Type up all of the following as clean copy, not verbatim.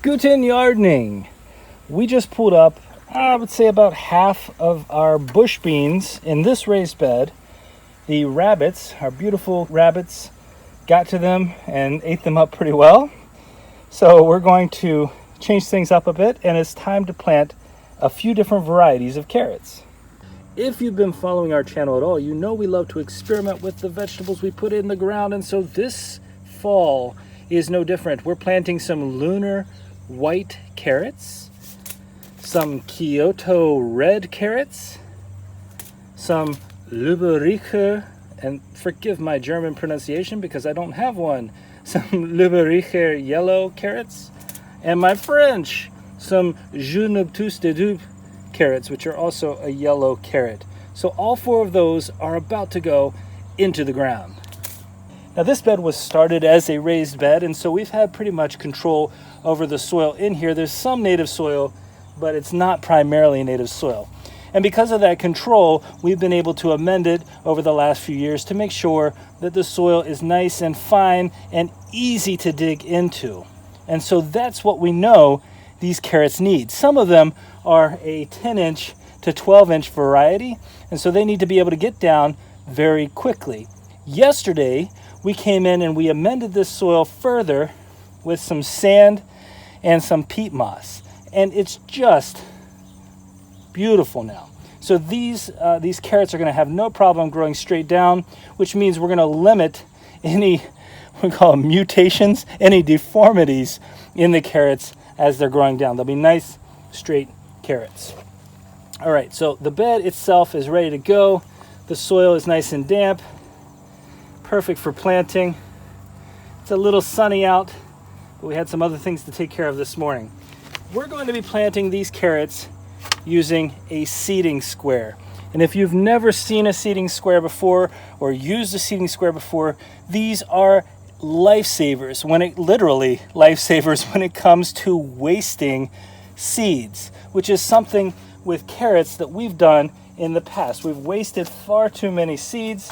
Guten Gardening. We just pulled up, I would say about half of our bush beans in this raised bed. The rabbits, our beautiful rabbits, got to them and ate them up pretty well. So we're going to change things up a bit, and it's time to plant a few different varieties of carrots. If you've been following our channel at all, you know we love to experiment with the vegetables we put in the ground, and so this fall is no different. We're planting some lunar white carrots, some Kyoto red carrots, some Lüberischer, and forgive my German pronunciation because I don't have one, some Lüberischer yellow carrots, and my French, some Jaune Obtus de Dupe carrots, which are also a yellow carrot. So all four of those are about to go into the ground. Now this bed was started as a raised bed, and so we've had pretty much control over the soil in here. There's some native soil, but it's not primarily native soil. And because of that control, we've been able to amend it over the last few years to make sure that the soil is nice and fine and easy to dig into. And so that's what we know these carrots need. Some of them are a 10-inch to 12-inch variety, and so they need to be able to get down very quickly. Yesterday, we came in and we amended this soil further with some sand and some peat moss, and it's just beautiful now. So these carrots are going to have no problem growing straight down, which means we're going to limit any, we call them mutations, any deformities in the carrots as they're growing down. They'll be nice, straight carrots. All right, so the bed itself is ready to go. The soil is nice and damp, perfect for planting. It's a little sunny out, but we had some other things to take care of this morning. We're going to be planting these carrots using a seeding square. And if you've never seen a seeding square before or used a seeding square before, these are lifesavers literally lifesavers when it comes to wasting seeds, which is something with carrots that we've done in the past. We've wasted far too many seeds,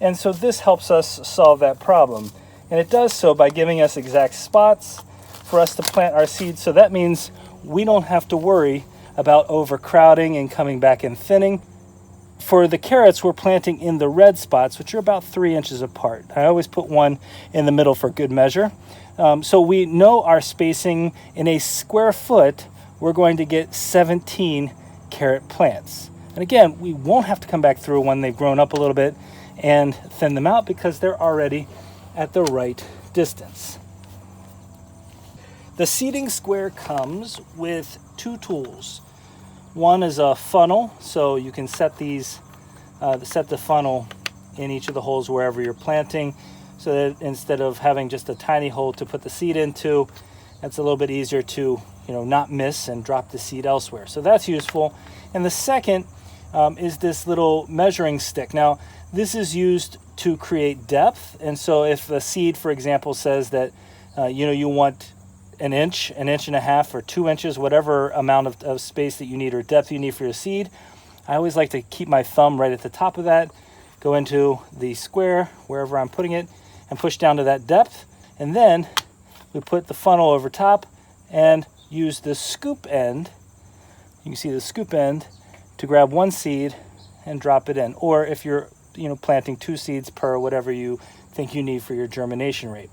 and so this helps us solve that problem. And it does so by giving us exact spots for us to plant our seeds, so that means we don't have to worry about overcrowding and coming back and thinning. For the carrots, we're planting in the red spots, which are about 3 inches apart. I always put one in the middle for good measure. So we know our spacing. In a square foot, we're going to get 17 carrot plants. And again, we won't have to come back through when they've grown up a little bit and thin them out because they're already at the right distance. The seeding square comes with two tools. One is a funnel, so you can set the funnel in each of the holes wherever you're planting, so that instead of having just a tiny hole to put the seed into, it's a little bit easier to not miss and drop the seed elsewhere. So that's useful. And the second is this little measuring stick. Now, this is used to create depth, and so if a seed, for example, says that you want an inch and a half, or 2 inches, whatever amount of space that you need or depth you need for your seed, I always like to keep my thumb right at the top of that, go into the square wherever I'm putting it, and push down to that depth. And then we put the funnel over top and use the scoop end. You can see the scoop end to grab one seed and drop it in. Or if you're planting 2 seeds per whatever you think you need for your germination rate.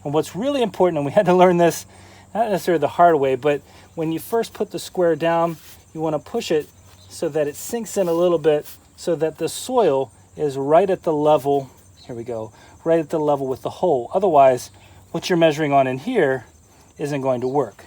And what's really important, and we had to learn this not necessarily the hard way, but when you first put the square down, you want to push it so that it sinks in a little bit, so that the soil is right at the level, here we go, right at the level with the hole. Otherwise, what you're measuring on in here isn't going to work.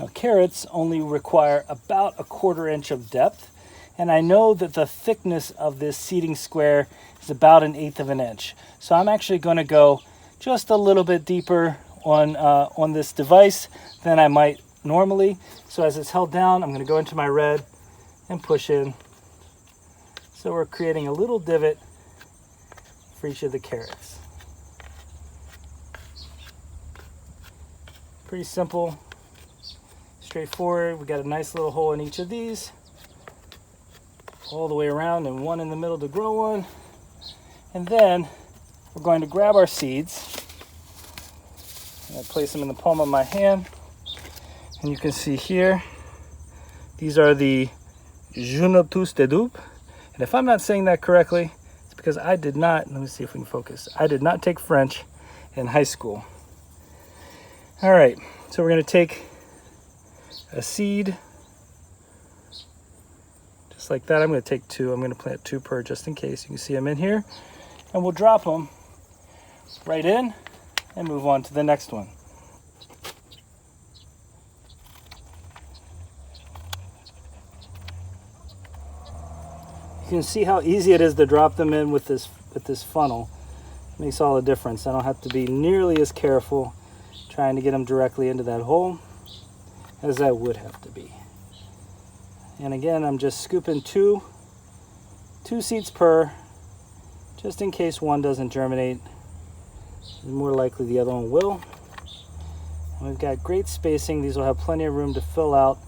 Now, carrots only require about a 1/4 inch of depth, and I know that the thickness of this seeding square is about 1/8 of an inch. So I'm actually going to go just a little bit deeper on this device than I might normally. So as it's held down, I'm going to go into my red and push in. So we're creating a little divot for each of the carrots. Pretty simple, straightforward. We got a nice little hole in each of these, all the way around, and one in the middle to grow on. And then we're going to grab our seeds I place them in the palm of my hand, and you can see here, these are the Junotus de Dupe. And if I'm not saying that correctly, it's because I did not, let me see if we can focus. I did not take French in high school. All right, so we're gonna take a seed, just like that. I'm gonna take two. I'm gonna plant two per just in case. You can see them in here. And we'll drop them right in and move on to the next one. You can see how easy it is to drop them in with this funnel. It makes all the difference. I don't have to be nearly as careful trying to get them directly into that hole as I would have to be. And again, I'm just scooping two seeds per, just in case one doesn't germinate. More likely the other one will. And we've got great spacing. These will have plenty of room to fill out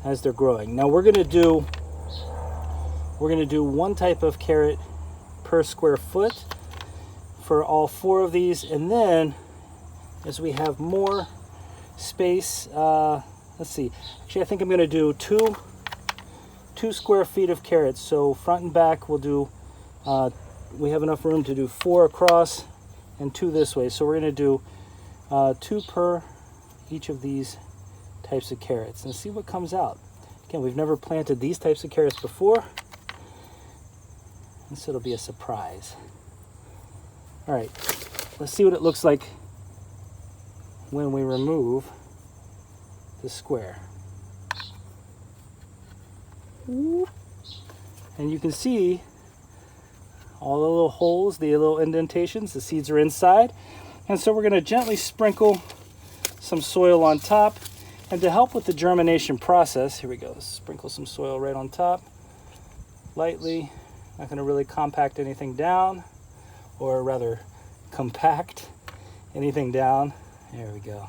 as they're growing. Now we're gonna do one type of carrot per square foot for all four of these, and then as we have more space, let's see, actually I think I'm gonna do two square feet of carrots. So front and back we'll do, we have enough room to do 4 across and 2 this way. So we're gonna do 2 per each of these types of carrots and see what comes out. Again, we've never planted these types of carrots before, and so it'll be a surprise. All right, let's see what it looks like when we remove the square. And you can see all the little holes, the little indentations, the seeds are inside. And so we're gonna gently sprinkle some soil on top. And to help with the germination process, here we go, sprinkle some soil right on top, lightly. Not gonna really compact anything down, or rather compact anything down. There we go.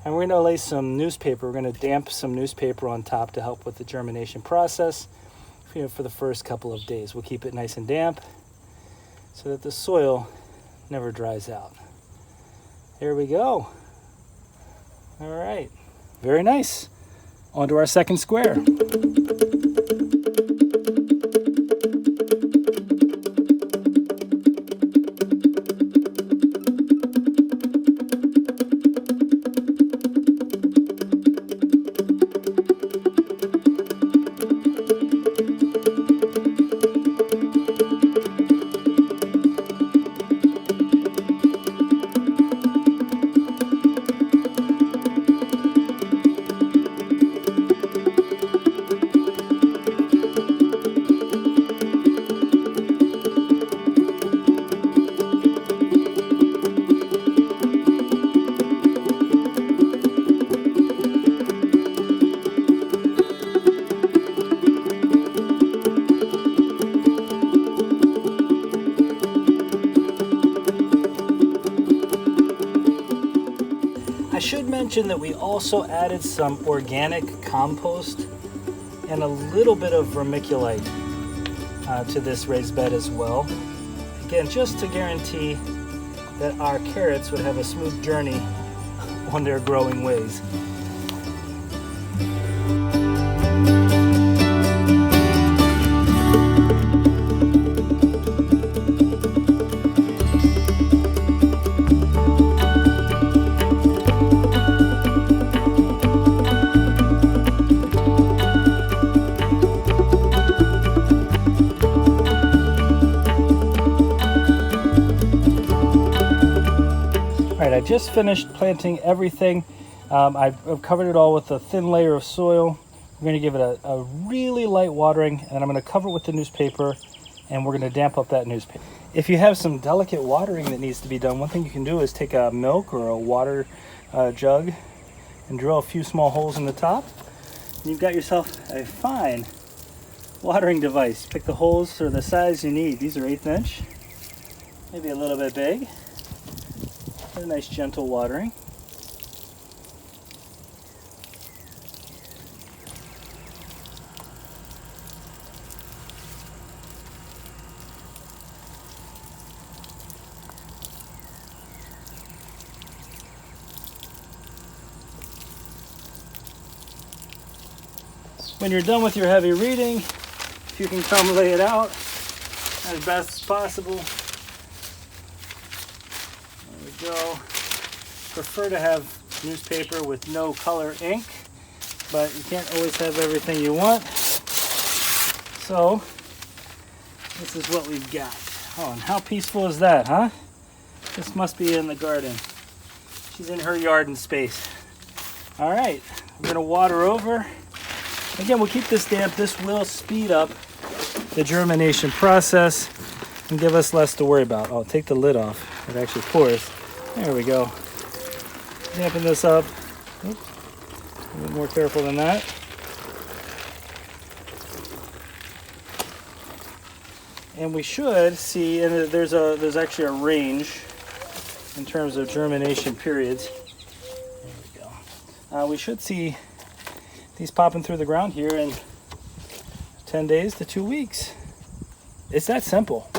And we're gonna lay some newspaper. We're gonna damp some newspaper on top to help with the germination process, for the first couple of days. We'll keep it nice and damp so that the soil never dries out. There we go. All right, very nice. On to our second square. I should mention that we also added some organic compost and a little bit of vermiculite to this raised bed as well. Again, just to guarantee that our carrots would have a smooth journey on their growing ways. I just finished planting everything. I've covered it all with a thin layer of soil. We're going to give it a really light watering, and I'm going to cover it with the newspaper, and we're going to damp up that newspaper. If you have some delicate watering that needs to be done, one thing you can do is take a milk or a water jug and drill a few small holes in the top. And you've got yourself a fine watering device. Pick the holes or the size you need. These are 1/8 inch, maybe a little bit big. A nice gentle watering. when you're done with your heavy reading, if you can come lay it out as best as possible. There we go. Prefer to have newspaper with no color ink, but you can't always have everything you want. So this is what we've got. Oh, and how peaceful is that, huh? This must be in the garden. She's in her yard and space. All right, we're gonna water over. Again, we'll keep this damp. This will speed up the germination process and give us less to worry about. I'll take the lid off. It actually pours. There we go. Dampen this up. Oops. A little more careful than that. And we should see, and there's actually a range in terms of germination periods. There we go. We should see these popping through the ground here in 10 days to 2 weeks. It's that simple.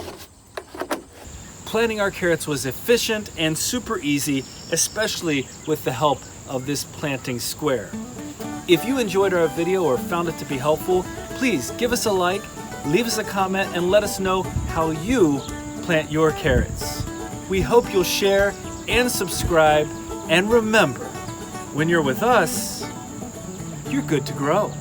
Planting our carrots was efficient and super easy, especially with the help of this planting square. If you enjoyed our video or found it to be helpful, please give us a like, leave us a comment, and let us know how you plant your carrots. We hope you'll share and subscribe, and remember, when you're with us, you're good to grow.